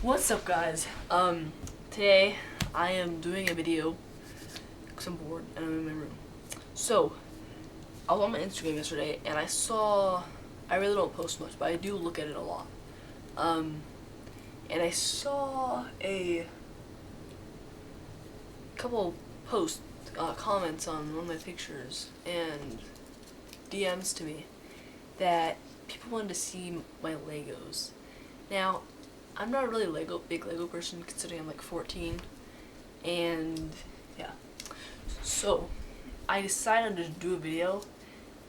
What's up, guys? Today I am doing a video because I'm bored and I'm in my room. So, I was on my Instagram yesterday and I really don't post much, but I do look at it a lot. And I saw a couple comments on one of my pictures and DMs to me that people wanted to see my Legos. Now, I'm not a really big Lego person, considering I'm like 14, and yeah. So I decided to do a video,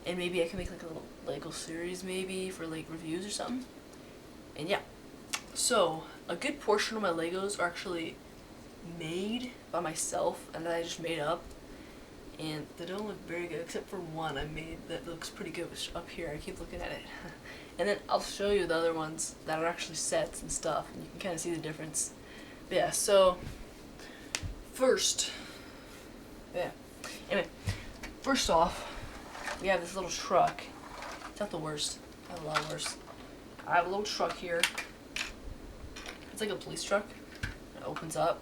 and maybe I can make like a little Lego series, maybe for like reviews or something. And yeah, so a good portion of my Legos are actually made by myself, and that I just made up. And they don't look very good, except for one I made that looks pretty good up here. I keep looking at it. And then I'll show you the other ones that are actually sets and stuff, and you can kind of see the difference. But yeah, so first off, we have this little truck. It's not the worst. I have a lot worse. I have a little truck here. It's like a police truck. It opens up.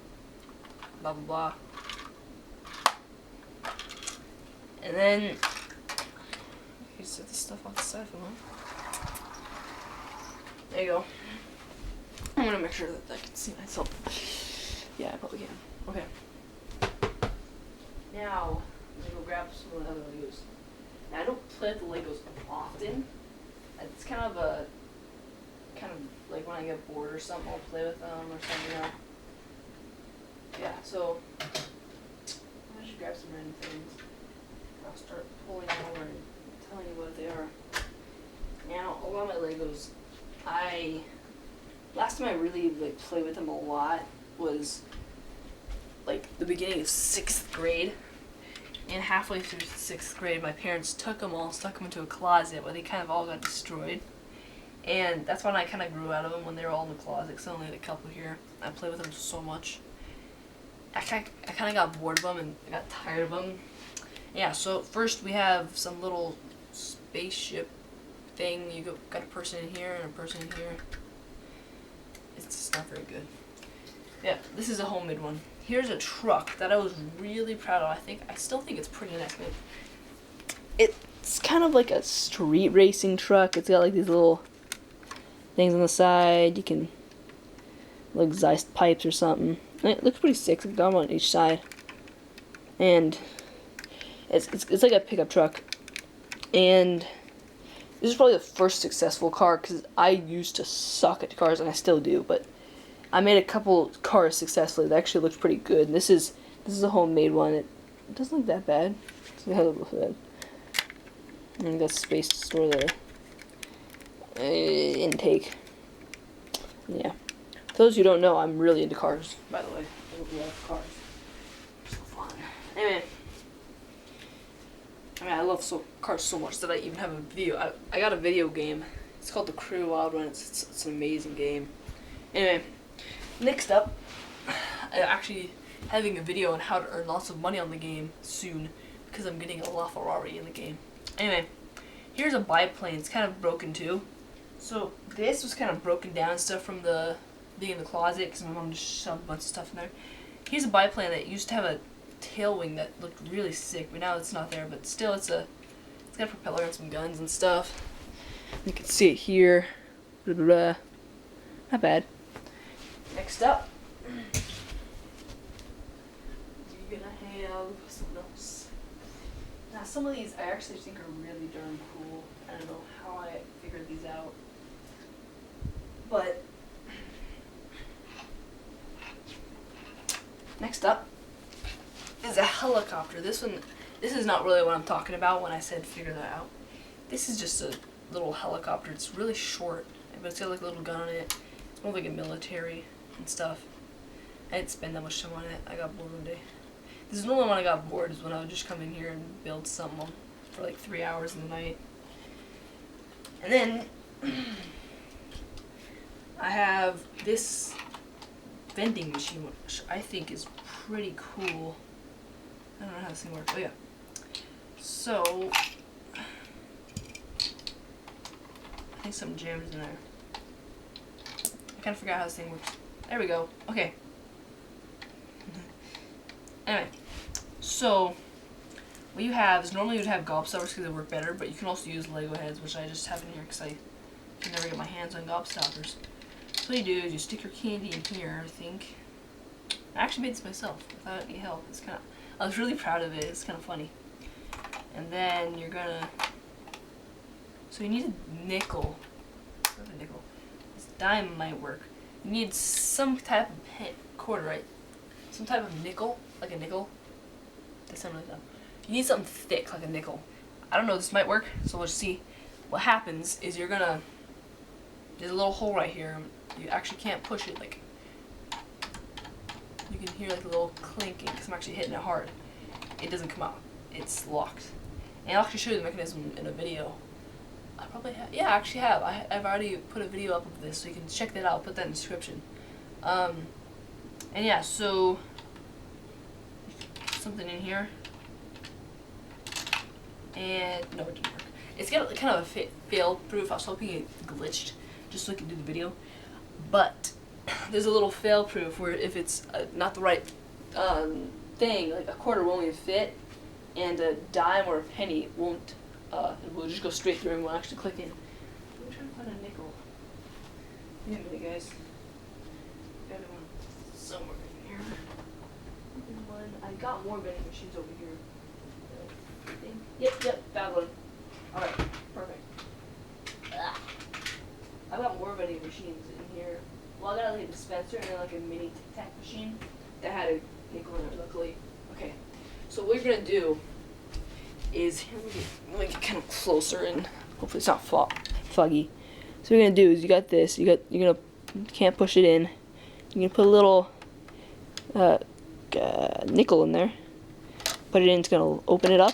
Blah blah blah. And then you can set this stuff off the side if you want. There you go. I'm gonna make sure that I can see myself. Yeah, I probably can. Okay. Now, I'm gonna go grab some of the other Legos. Now, I don't play with the Legos often. It's kind of like when I get bored or something, I'll play with them or something. Yeah, so I should grab some random things. I'll start pulling them over and telling you what they are. Now, a lot of my Legos, last time I really played with them a lot was like the beginning of 6th grade. And halfway through 6th grade, my parents took them all, stuck them into a closet where they kind of all got destroyed. And that's when I kind of grew out of them, when they were all in the closet, because I only had a couple here. I played with them so much. I kind of got bored of them and I got tired of them. Yeah, so first we have some little spaceship thing. You got a person in here and a person in here. It's just not very good. Yeah, this is a homemade one. Here's a truck that I was really proud of. I still think it's pretty nice. It's kind of like a street racing truck. It's got like these little things on the side. You can like Zeist pipes or something. And it looks pretty sick. It's got them on each side. And it's like a pickup truck. And this is probably the first successful car, because I used to suck at cars, and I still do, but I made a couple cars successfully that actually looked pretty good. And this is a homemade one. It doesn't look that bad. It's a hell of a bad. And got space to store the intake. Yeah. For those who don't know, I'm really into cars, by the way. I love cars. They're so fun. Anyway. I love cars so much that I even have a video. I got a video game. It's called The Crew Wild Run. It's an amazing game. Anyway, next up, I'm actually having a video on how to earn lots of money on the game soon, because I'm getting a LaFerrari in the game. Anyway, here's a biplane. It's kind of broken too. So this was kind of broken down stuff from the being in the closet, because my mom just shoved a bunch of stuff in there. Here's a biplane that used to have a tail wing that looked really sick, but now it's not there. But still, it's got a propeller and some guns and stuff. You can see it here. Blah, blah, blah. Not bad. Next up, you're gonna have something else. Now, some of these I actually think are really darn cool. I don't know how I figured these out, but next up is a helicopter. This is not really what I'm talking about when I said figure that out. This is just a little helicopter. It's really short, but it's got like a little gun on it. It's more like a military and stuff. I didn't spend that much time on it. I got bored one day. This is the only one I got bored, is when I would just come in here and build something for like 3 hours in the night. And then I have this vending machine, which I think is pretty cool. I don't know how this thing works. Oh yeah. So I think some gems in there. I kind of forgot how this thing works. There we go. Okay. Anyway, so what you have is normally you'd have gobstoppers because they work better, but you can also use Lego heads, which I just have in here because I can never get my hands on gobstoppers. So what you do is you stick your candy in here, I think. I actually made this myself without any help. I was really proud of it. It's kind of funny. And then you're gonna, so you need a nickel. Not a nickel. This dime might work. You need some type of quarter, right? Some type of nickel, like a nickel. That's something like that. You need something thick, like a nickel. I don't know, this might work, so let's see. What happens is you're gonna, there's a little hole right here. You actually can't push it, like, you can hear like a little clinking because I'm actually hitting it hard. It doesn't come out. It's locked. And I'll actually show you the mechanism in a video. I probably have. Yeah, I actually have. I've already put a video up of this, so you can check that out. I'll put that in the description. And yeah, so something in here. And no, it didn't work. It's got kind of a fail-proof. I was hoping it glitched just so I could do the video. But there's a little fail-proof where if it's not the right thing, like a quarter won't even fit, and a dime or a penny won't. It will just go straight through and won't actually click in. I'm trying to find a nickel. Wait a minute, guys. Got one somewhere in here. I got more vending machines over here. Yep, that one. Alright, perfect. I got more vending machines in here. Well, I got like a dispenser and then like a mini Tic Tac machine that had a nickel in it, luckily. Okay, so what you're gonna do is, here, let me get kind of closer and hopefully it's not foggy. So what you're gonna do is you got this, you can't push it in. You're gonna put a little nickel in there. Put it in, it's gonna open it up,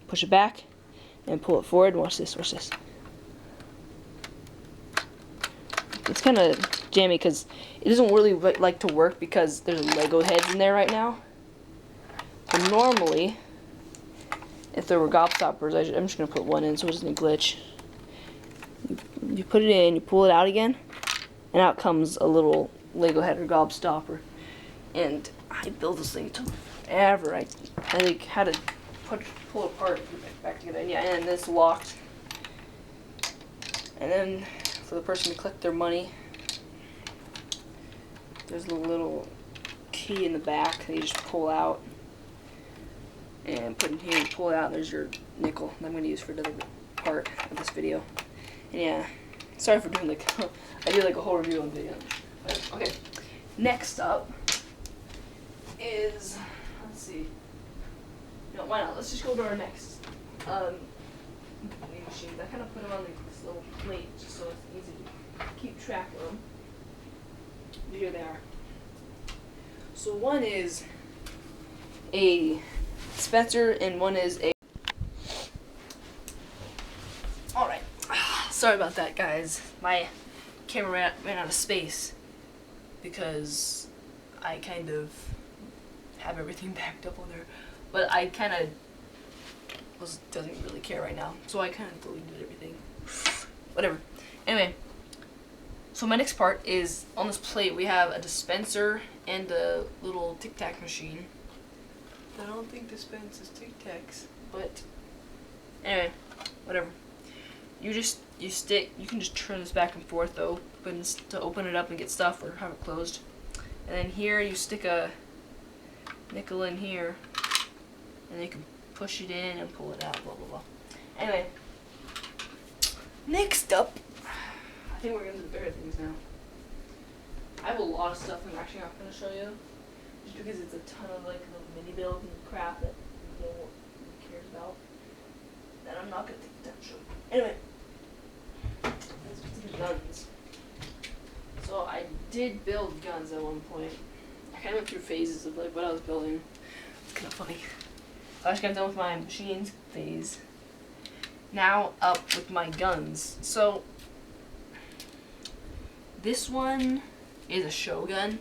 push it back, and pull it forward. Watch this, watch this. It's kind of jammy because it doesn't really like to work because there's Lego heads in there right now. So normally, if there were gobstoppers, I'm just going to put one in so it doesn't glitch. You put it in, you pull it out again, and out comes a little Lego head or gobstopper. And I built this thing, it took forever. I like had to pull it apart and put it back together. And yeah, and it's locked. And then for the person to collect their money, there's a little key in the back that you just pull out and put in here and pull it out. There's your nickel that I'm going to use for another part of this video. And yeah, sorry for doing like I do like a whole review on video. But, okay, next up is, let's see, no, why not? Let's just go to our next machines. I kind of put them on this little plate just so it's easy to keep track of them. Here they are. So one is a dispenser and one is a... Alright, sorry about that, guys. My camera ran out of space because I kind of have everything backed up on there. But I kind of doesn't really care right now, so I kind of deleted everything. Whatever. Anyway, so my next part is on this plate we have a dispenser and a little Tic Tac machine. I don't think dispenses Tic Tacs, but anyway, whatever. You can just turn this back and forth though, but to open it up and get stuff or have it closed. And then here you stick a nickel in here, and then you can push it in and pull it out, blah blah blah. Anyway, next up, I think we're gonna do the bigger things now. I have a lot of stuff I'm actually not gonna show you, just because it's a ton of like little mini builds and crap that no one cares about. That I'm not gonna take the time to show you. Anyway, let's get to the guns. So I did build guns at one point. I kind of went through phases of like what I was building. It's kind of funny. I just got done with my machines phase. Now up with my guns. So this one is a show gun.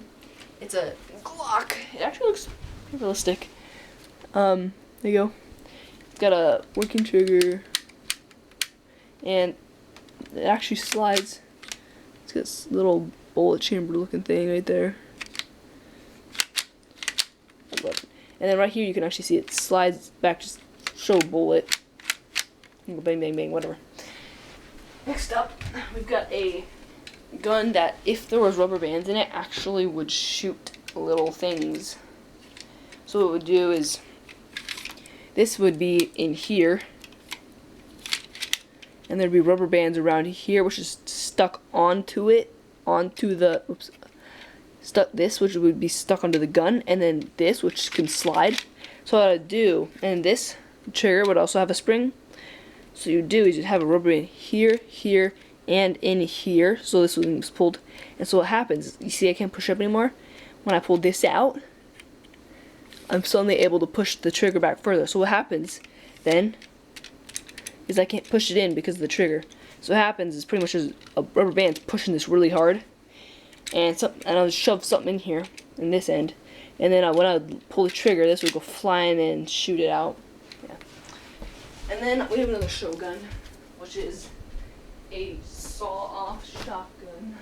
It's a Glock. It actually looks realistic. There you go. It's got a working trigger, and it actually slides. It's got this little bullet chamber looking thing right there. I love it. And then right here you can actually see it slides back, just show bullet. Bang, bang, bang, whatever. Next up, we've got a gun that, if there was rubber bands in it, actually would shoot little things. So what it would do is, this would be in here, and there'd be rubber bands around here, which is stuck onto it, onto the, this, which would be stuck onto the gun, and then this, which can slide. So what I'd do, and this trigger would also have a spring. So you do is you have a rubber band here, here, and in here. So this was pulled, and so what happens? You see, I can't push up anymore. When I pull this out, I'm suddenly able to push the trigger back further. So what happens then is I can't push it in because of the trigger. So what happens is pretty much a rubber band's pushing this really hard, and I'll just shove something in here in this end, and then when I would pull the trigger, this would go flying and shoot it out. Yeah. And then we have another show gun, which is a saw-off shotgun.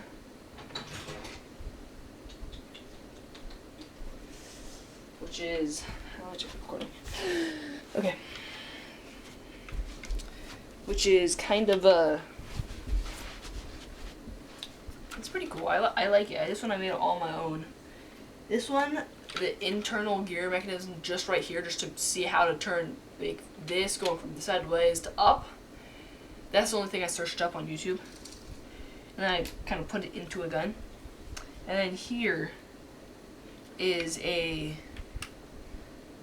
Which is, I'll check the recording. Okay. Which is kind of a, it's pretty cool. I like it. This one I made it all my own. This one, the internal gear mechanism just right here, just to see how to turn like this, going from sideways to up. That's the only thing I searched up on YouTube. And then I kind of put it into a gun. And then here is a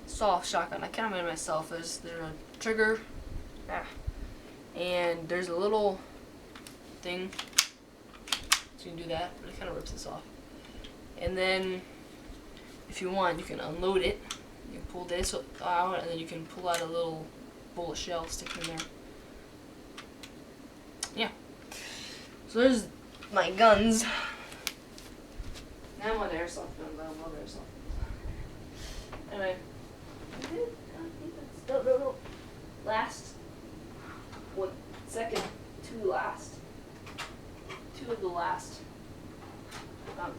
soft shotgun. I kind of made it myself. There's a trigger, and there's a little thing, so you can do that, but it kind of rips this off. And then, if you want, you can unload it. You can pull this out, and then you can pull out a little bullet shell, stick it in there. Yeah. So there's my guns. Now I'm on the airsoft guns. I love airsoft. Anyway. I think that's the last, what, second to last, two of the last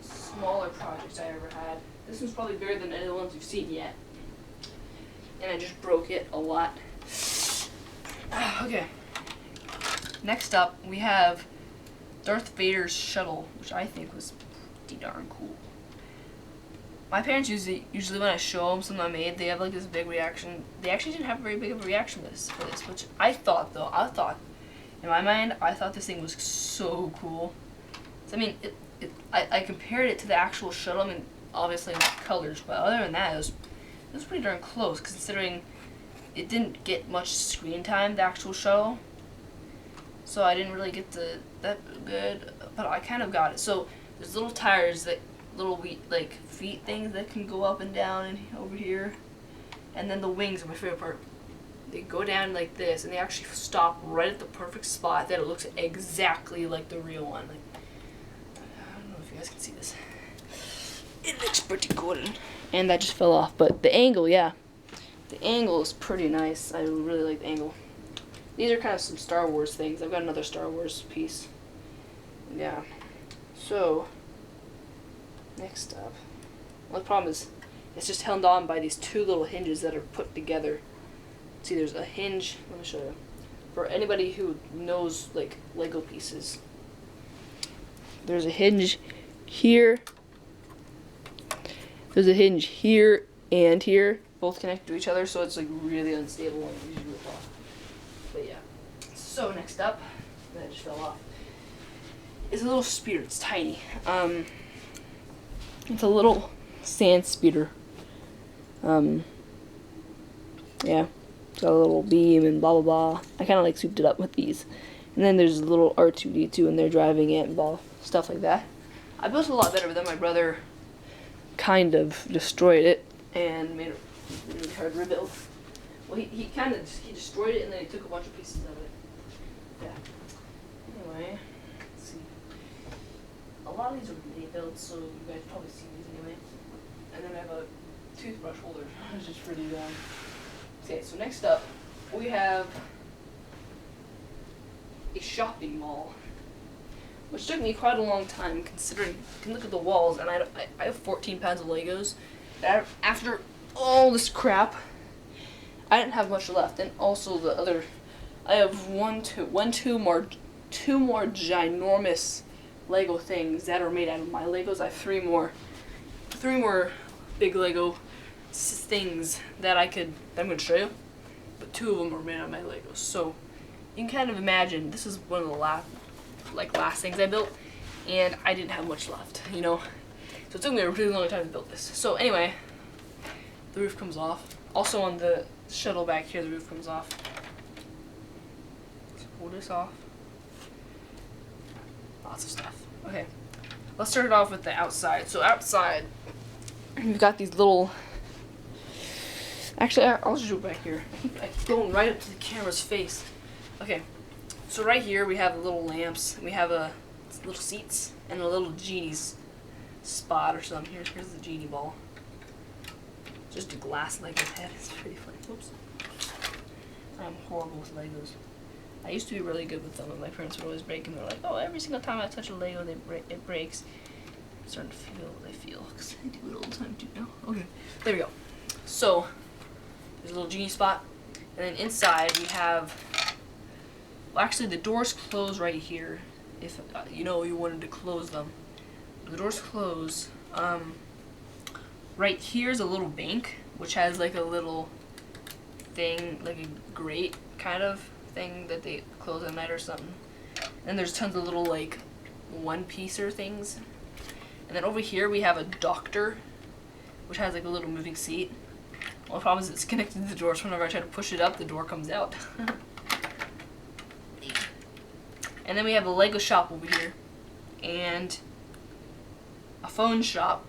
smaller projects I ever had. This one's probably bigger than any of the ones you've seen yet, and I just broke it a lot. Okay, next up we have Darth Vader's shuttle, which I think was pretty darn cool. My parents usually when I show them something I made, they have like this big reaction. They actually didn't have very big of a reaction for this, which I thought, in my mind, I thought this thing was so cool. So, I mean, I compared it to the actual shuttle. I mean, obviously not colors, but other than that, it was pretty darn close, considering it didn't get much screen time, the actual shuttle. So I didn't really get that good, but I kind of got it. So there's little tires that, little like feet things that can go up and down and over here, and then the wings are my favorite part. They go down like this, and they actually stop right at the perfect spot that it looks exactly like the real one. Like, I don't know if you guys can see this. It looks pretty cool, and that just fell off. But the angle, yeah, the angle is pretty nice. I really like the angle. These are kind of some Star Wars things. I've got another Star Wars piece. Yeah. So. Next up, well, the problem is it's just held on by these two little hinges that are put together. See, there's a hinge. Let me show you. For anybody who knows like Lego pieces, there's a hinge here. There's a hinge here and here, both connected to each other, so it's like really unstable and you usually rip off. But yeah. So next up, that just fell off, is a little speeder. It's tiny. It's a little sand speeder. Yeah, it's got a little beam and blah blah blah. I kind of like souped it up with these. And then there's a little R2-D2 and they're driving it and blah, stuff like that. I built it a lot better, but then my brother kind of destroyed it and made it really hard to rebuild. Well, he destroyed it and then he took a bunch of pieces of it. Yeah. Anyway. A lot of these are mini builds, so you guys probably see these anyway. And then I have a toothbrush holder, which is pretty Okay, so next up, we have a shopping mall, which took me quite a long time considering. You can look at the walls, and I have 14 pounds of Legos. That after all this crap, I didn't have much left. And also the other, I have two more ginormous Lego things that are made out of my Legos. I have three more big Lego things that I'm going to show you, but two of them are made out of my Legos. So you can kind of imagine this is one of the last things I built, and I didn't have much left, you know. So it took me a really long time to build this. So anyway, the roof comes off. Also on the shuttle back here, the roof comes off. Let's pull this off. Lots of stuff. Okay, let's start it off with the outside. So outside, we've got these little. Actually, I'll just do it back here. I keep going right up to the camera's face. Okay, so right here we have the little lamps. We have little seats and a little genie's spot or something. Here's the genie ball. Just a glass Lego head. It's pretty funny. Oops. I'm horrible with Legos. I used to be really good with them, and my parents would always break them. They're like, oh, every single time I touch a Lego, it breaks. I'm starting to feel what I feel, because I do it all the time too now. Okay, there we go. So, there's a little genie spot, and then inside we have, well, actually the doors close right here, if you wanted to close them. The doors close. Right here's a little bank, which has like a little thing, like a grate kind of thing that they close at night or something. And there's tons of little like one-piecer things. And then over here we have a doctor, which has like a little moving seat. Well, the problem is it's connected to the door, so whenever I try to push it up, the door comes out. And then we have a Lego shop over here, and a phone shop,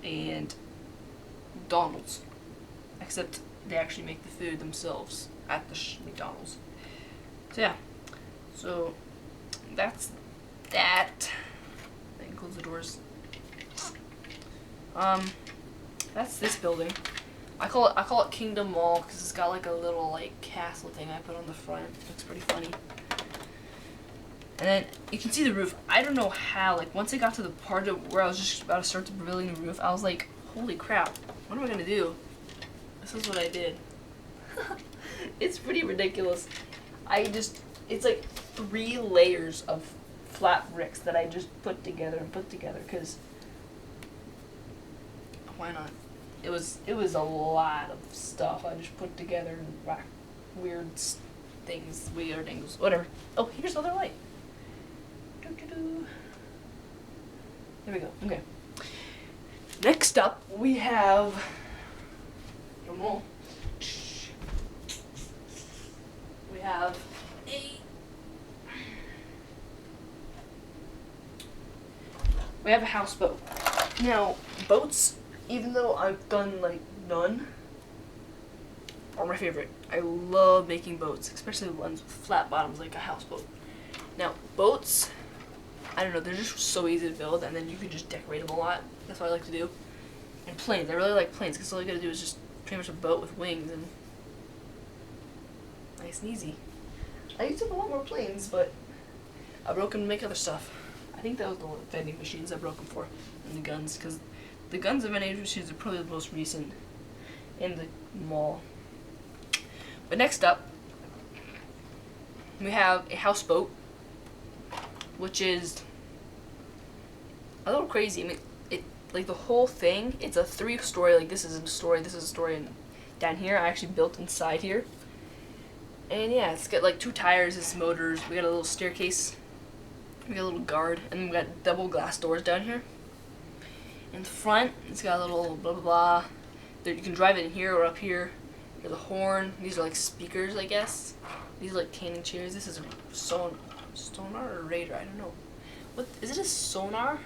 and McDonald's. Except they actually make the food themselves at the McDonald's. So yeah, so that's that. Then close the doors. That's this building. I call it Kingdom Mall because it's got like a little like castle thing I put on the front. It looks pretty funny. And then you can see the roof. I don't know how, like once I got to the part of where I was just about to start building the roof, I was like, holy crap, what am I gonna do? This is what I did. It's pretty ridiculous. It's like 3 layers of flat bricks that I just put together because why not? It was a lot of stuff I just put together and weird things, whatever. Oh, here's another light. There we go. Okay. Next up, we have. We have a houseboat. Now, boats, even though I've done like none, are my favorite. I love making boats, especially ones with flat bottoms like a houseboat. Now, boats, I don't know, they're just so easy to build, and then you can just decorate them a lot. That's what I like to do. And planes, I really like planes because all you gotta do is just pretty much a boat with wings and nice and easy. I used to have a lot more planes, but I broke them to make other stuff. I think that was the vending machines I broke them for, and the guns, because the guns and vending machines are probably the most recent in the mall. But next up, we have a houseboat, which is a little crazy. I mean, like the whole thing, it's a 3-story, like this is a story, and down here I actually built inside here. And yeah, it's got like 2 tires, it's motors, we got a little staircase, we got a little guard, and then we got double glass doors down here. In the front, it's got a little blah blah blah. There, you can drive it in here or up here. There's a horn, these are like speakers, I guess. These are like tanning chairs. This is a sonar or radar, I don't know. What, is it a sonar?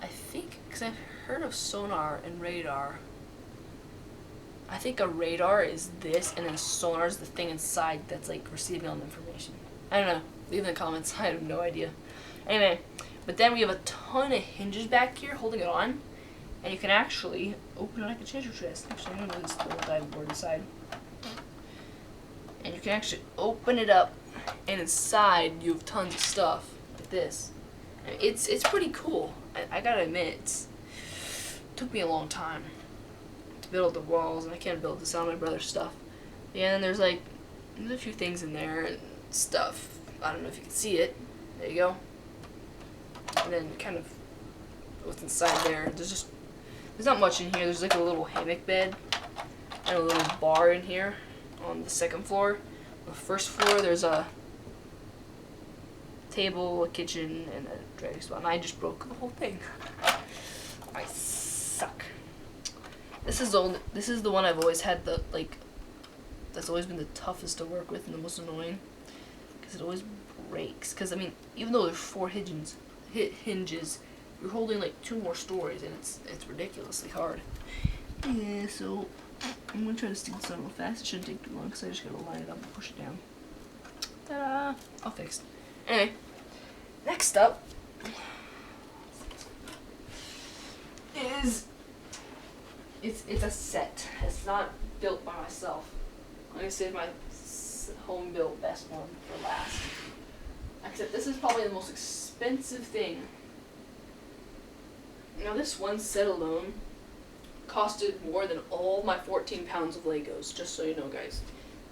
I think, because I've heard of sonar and radar. I think a radar is this, and then sonar is the thing inside that's like receiving all the information. I don't know. Leave in the comments. I have no idea. Anyway, but then we have a ton of hinges back here holding it on, and you can actually open it like a treasure chest. Actually, I'm gonna do this little dive board inside, and you can actually open it up and inside you have tons of stuff like this. And it's pretty cool. I gotta admit, it took me a long time to build the walls, and I can't build this on my brother's stuff. Yeah, and there's a few things in there and stuff. I don't know if you can see it. There you go. And then kind of what's inside there. There's not much in here. There's like a little hammock bed and a little bar in here on the second floor. On the first floor there's a table, a kitchen, and a driving spot. And I just broke the whole thing. I suck. This is the one I've always had that's always been the toughest to work with and the most annoying, because it always breaks. Because I mean, even though there's 4 hinges, you're holding like 2 more stories, and it's ridiculously hard. Yeah, so I'm gonna try to stick this on real fast. It shouldn't take too long because I just gotta line it up and push it down. Ta-da! All fixed. Anyway, next up is it's a set. It's not built by myself. I'm gonna save my home built best one for last. Except this is probably the most expensive thing. Now this one set alone costed more than all my 14 pounds of Legos, just so you know, guys.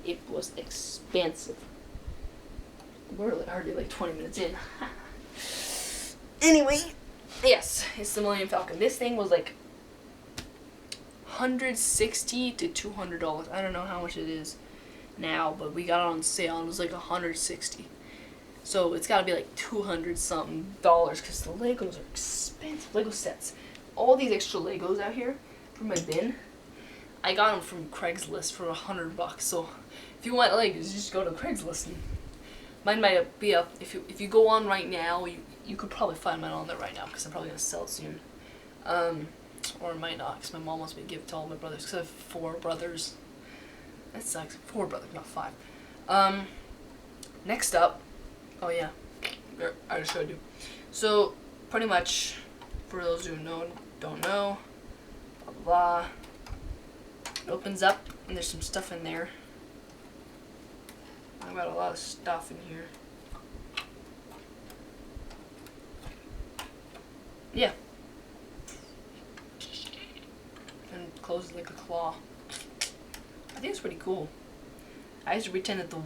It was expensive. We're already like 20 minutes in. Anyway, yes, it's the Millennium Falcon. This thing was like $160 to $200. I don't know how much it is now, but we got it on sale and it was like $160. So it's got to be like $200 something because the Legos are expensive. Lego sets. All these extra Legos out here from my bin, I got them from Craigslist for $100. So if you want Legos, you just go to Craigslist. And mine might be up. If you go on right now, you could probably find mine on there right now because I'm probably gonna sell it soon. Or it might not, because my mom wants me to give it to all my brothers, because I have 4 brothers. That sucks. 4 brothers, not 5. Next up, oh yeah, I just showed you. So, pretty much, for those who don't know, blah blah blah, it opens up, and there's some stuff in there. I've got a lot of stuff in here. Yeah. And closes like a claw. I think it's pretty cool. I used to pretend that the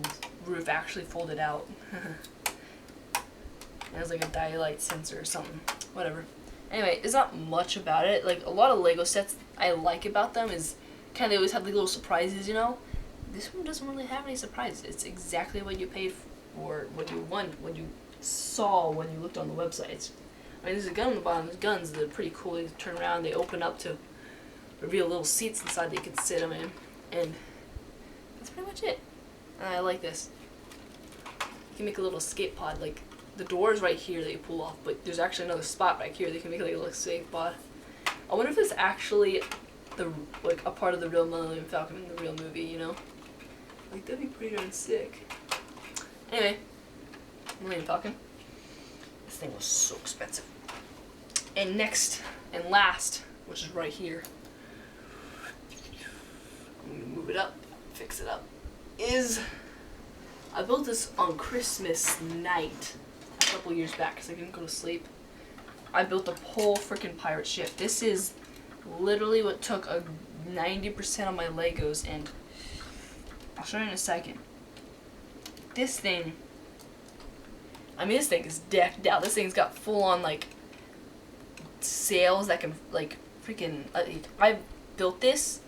roof actually folded out. It has like a daylight sensor or something. Whatever. Anyway, there's not much about it. Like, a lot of Lego sets I like about them is kind of they always have like little surprises, you know? This one doesn't really have any surprises. It's exactly what you paid for, what you want, what you saw when you looked on the website. I mean, there's a gun on the bottom. There's guns that are pretty cool. They turn around, they open up to reveal little seats inside that you can sit them in. And that's pretty much it. And I like this. You can make a little escape pod. Like, the door is right here that you pull off, but there's actually another spot right here that you can make like a little escape pod. I wonder if it's actually a part of the real Millennium Falcon in the real movie, you know? Like, that'd be pretty darn sick. Anyway, Millennium Falcon. This thing was so expensive. And next and last, which is right here, I'm gonna move it up, fix it up, is I built this on Christmas night a couple years back because I didn't go to sleep. I built a whole freaking pirate ship. This is literally what took 90% of my Legos, and I'll show you in a second. This thing, I mean, this thing is decked out. This thing's got full on like sails that can like freaking. I built this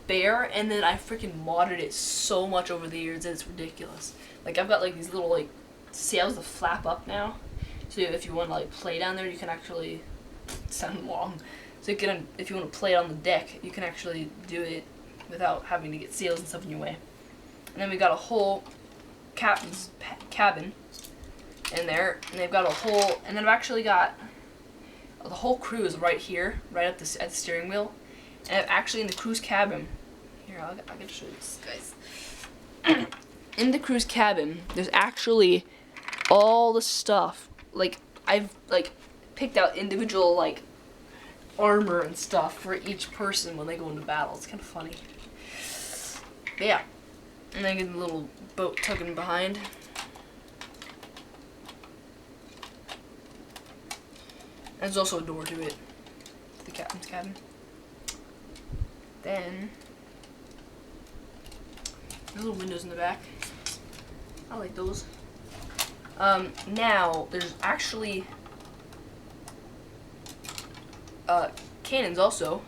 bare, and then I freaking modded it so much over the years that it's ridiculous. Like, I've got like these little like sails that flap up now, so if you want to like play down there, you can actually sound long. So you can, if you want to play it on the deck, you can actually do it without having to get sails and stuff in your way. And then we got a whole captain's cabin in there, and they've got a whole, and then I've actually got the whole crew is right here, right at the steering wheel, and actually in the crew's cabin. Here, I'll get to show you this, guys. In the crew's cabin, there's actually all the stuff. Like, I've like picked out individual like armor and stuff for each person when they go into battle. It's kind of funny. But yeah, and then get the little boat tugging behind. There's also a door to it, to the captain's cabin. Then there's little windows in the back. I like those. Now there's actually cannons also,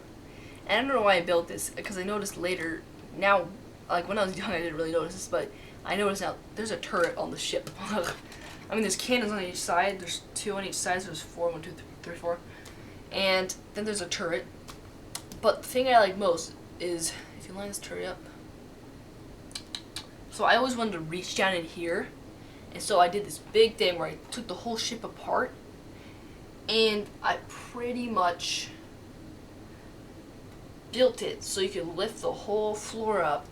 and I don't know why I built this because I noticed later. Now, like when I was young, I didn't really notice this, but I noticed now there's a turret on the ship. I mean, there's cannons on each side. There's 2 on each side. So there's 4, 1, 2, 3, 4, and then there's a turret. But the thing I like most is if you line this turret up. So I always wanted to reach down in here, and so I did this big thing where I took the whole ship apart, and I pretty much built it so you could lift the whole floor up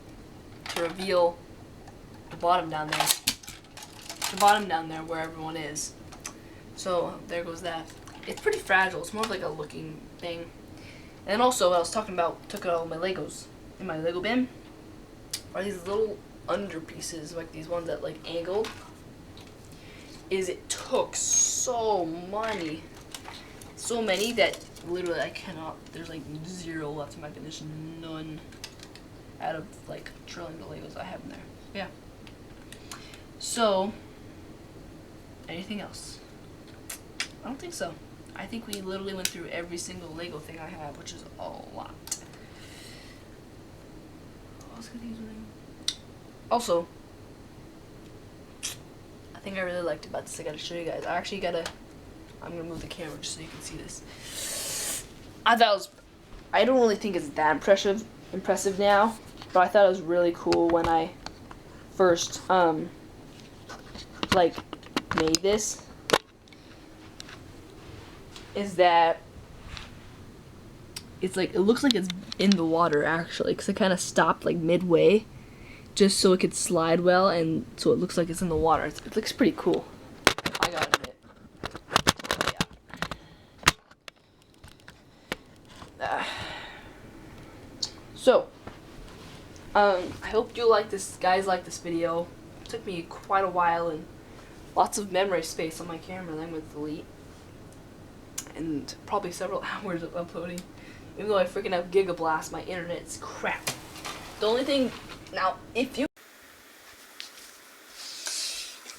to reveal the bottom down there. The bottom down there where everyone is. So there goes that. It's pretty fragile. It's more of like a looking thing. And then also, what I was talking about, took out all my Legos in my Lego bin, are these little under pieces, like these ones that like angled. It took so many that literally I cannot. There's like 0 left in my bin. There's none out of like trillions of Legos I have in there. Yeah. So, anything else? I don't think so. I think we literally went through every single Lego thing I have, which is a lot. Also, I think I really liked about this. I gotta show you guys. I'm gonna move the camera just so you can see this. I don't really think it's that impressive now, but I thought it was really cool when I first, like, made this. Is that it's like, it looks like it's in the water actually, because it kind of stopped like midway just so it could slide well, and so it looks like it's in the water. It looks pretty cool, I gotta admit. Yeah. So I hope you guys like this video. It took me quite a while and lots of memory space on my camera that I'm going to delete, and probably several hours of uploading. Even though I freaking have Gigablast, my internet's crap. The only thing, now, if you...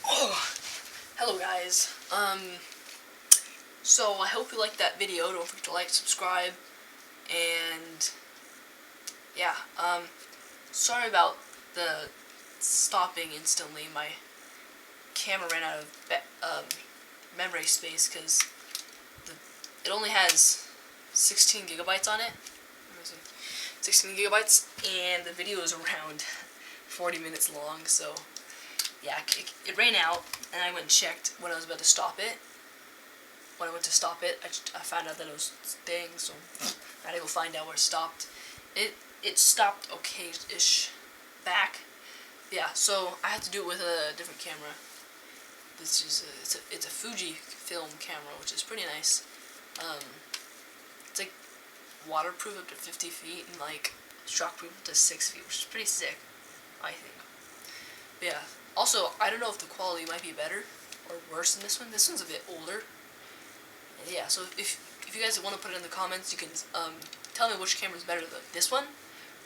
Oh, hello guys. So I hope you liked that video. Don't forget to like, subscribe, and yeah, sorry about the stopping instantly. My camera ran out of memory space because it only has 16 gigabytes on it. 16 gigabytes, and the video is around 40 minutes long, so yeah, it ran out, and I went and checked when I was about to stop it. When I went to stop it, I found out that it was staying, so I had to go find out where it stopped. It stopped okay-ish back. Yeah, so I had to do it with a different camera. This is it's a Fuji film camera, which is pretty nice. It's like waterproof up to 50 feet and like shockproof up to 6 feet, which is pretty sick, I think. But yeah. Also, I don't know if the quality might be better or worse than this one. This one's a bit older. And yeah, so if you guys want to put it in the comments, you can tell me which camera is better. This one,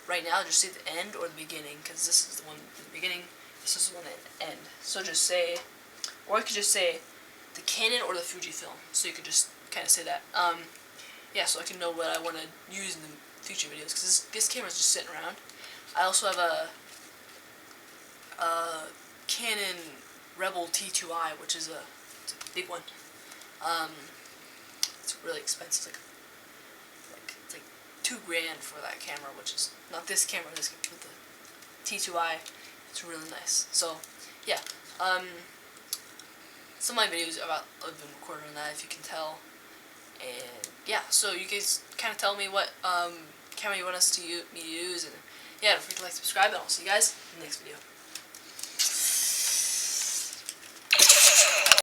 right now, just say the end or the beginning, because this is the one at the beginning, this is the one at the end. So just say, or I could just say the Canon or the Fujifilm. So you could just kind of say that. Yeah, so I can know what I want to use in the future videos, because this camera's just sitting around. I also have a Canon Rebel T2i, which is it's a big one. It's really expensive. It's like $2,000 for that camera, which is not this camera. This with the T2i, it's really nice. So yeah, some of my videos I've been recording on that, if you can tell. And yeah, so you guys kind of tell me what camera you want me to use, and yeah, don't forget to like, subscribe, and I'll see you guys in the next video.